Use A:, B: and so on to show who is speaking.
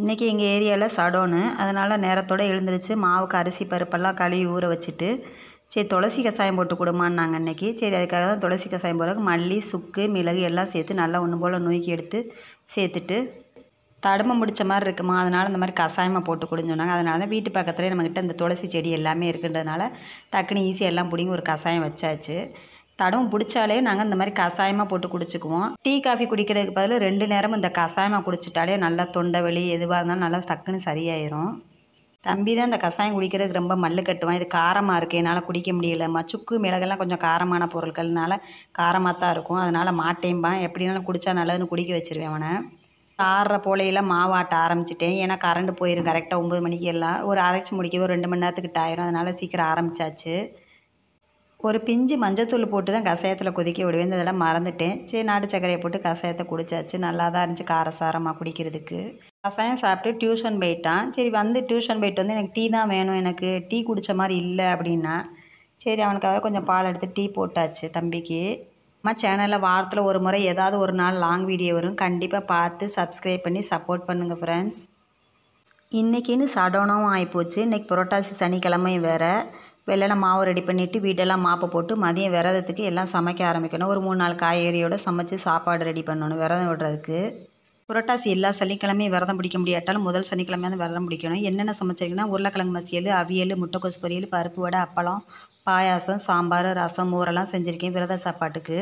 A: இன்றைக்கி எங்கள் ஏரியாவில் சடோனு, அதனால் நேரத்தோடு எழுந்திரிச்சு மாவுக்கு அரிசி பருப்பெல்லாம் கழுவி ஊற வச்சுட்டு, சரி துளசி கஷாயம் போட்டு கொடுமான்னாங்க அன்றைக்கி. சரி அதுக்காக தான் துளசி கஷாயம் போடுறதுக்கு மல்லி, சுக்கு, மிளகு எல்லாம் சேர்த்து நல்லா ஒன்று போல் நுணுக்கி எடுத்து சேர்த்துட்டு, தடுமம் பிடிச்ச மாதிரி இருக்குமா, அதனால் இந்த மாதிரி கஷாயமாக போட்டு கொடுன்னு சொன்னாங்க. அதனால தான் வீட்டு பக்கத்துலேயே நம்மக்கிட்ட இந்த துளசி செடி எல்லாமே இருக்குன்றதுனால டக்குன்னு ஈஸியாக எல்லாம் பிடிங்கி ஒரு கஷாயம் வச்சாச்சு. தடவும் பிடிச்சாலே நாங்கள் இந்த மாதிரி கஷாயமாக போட்டு குடிச்சுக்குவோம். டீ காஃபி குடிக்கிறதுக்கு பதில் 2 நேரமும் இந்த கஷாயமாக குடிச்சிட்டாலே நல்லா தொண்டை வலி எதுவாக இருந்தாலும் நல்லா டக்குன்னு சரியாயிரும். தம்பி தான் இந்த கஷாயம் குடிக்கிறதுக்கு ரொம்ப மல்லு கட்டுவான். இது காரமாக இருக்குது, என்னால் குடிக்க முடியலம்மா. சுக்கு மிளகெல்லாம் கொஞ்சம் காரமான பொருட்கள்னால காரமாக தான் இருக்கும், அதனால் மாட்டேன்பான். எப்படினாலும் குடித்தா நல்லதுன்னு குடிக்க வச்சிருவேன் அவனை. 6:30 போலையெல்லாம் மாவாட்ட ஆரம்பிச்சிட்டேன். ஏன்னா கரண்ட் போயிடும் கரெக்டாக 9 மணிக்கு எல்லாம். ஒரு அரைச்சி முடிக்கவே ஒரு 2 மணி நேரத்துக்கிட்ட ஆயிரும். அதனால் சீக்கிரம் ஆரம்பித்தாச்சு. ஒரு பிஞ்சு மஞ்சத்தூள் போட்டு தான் கஷாயத்தில் கொதிக்க விடுவேன். இந்த தடவை மறந்துட்டேன். சரி நாட்டு சர்க்கரையை போட்டு கஷாயத்தை குடித்தாச்சு. நல்லா தான் இருந்துச்சு காரசாரமாக குடிக்கிறதுக்கு. கஷாயம் சாப்பிட்டு டியூஷன் போயிட்டான். சரி வந்து டியூஷன் போயிட்டு வந்து எனக்கு டீ தான் வேணும், எனக்கு டீ குடித்த மாதிரி இல்லை அப்படின்னா, சரி அவனுக்காக கொஞ்சம் பால் எடுத்து டீ போட்டாச்சு தம்பிக்கு. அம்மா சேனலில் வாரத்தில் ஒரு முறை ஏதாவது ஒரு நாள் லாங் வீடியோ வரும், கண்டிப்பாக பார்த்து சப்ஸ்கிரைப் பண்ணி சப்போர்ட் பண்ணுங்கள் ஃப்ரெண்ட்ஸ். இன்றைக்கின்னு சடோனாவும் ஆகிப்போச்சு. இன்றைக்கி புரட்டாசி சனிக்கிழமையும் வேறு. வெள்ளன மாவு ரெடி பண்ணிவிட்டு வீடெல்லாம் மாப்பை போட்டு மதியம் விரதத்துக்கு எல்லாம் சமைக்க ஆரம்பிக்கணும். ஒரு 3-4 காய்கறியோடு சமைச்சு சாப்பாடு ரெடி பண்ணணும் விரதம் விடுறதுக்கு. புரட்டாசி எல்லா சனிக்கிழமையும் விரதம் பிடிக்க முடியாட்டாலும் முதல் சனிக்கிழமையாவது விரதம் பிடிக்கணும். என்னென்ன சமைச்சிருக்கீங்கன்னா உருளைக்கிழங்கு மசியல், அவியல், முட்டைக்கோஸ் பொரியல், பருப்பு வடை, அப்பளம், பாயாசம், சாம்பார், ரசம், மோரெல்லாம் செஞ்சுருக்கேன் விரத சாப்பாட்டுக்கு.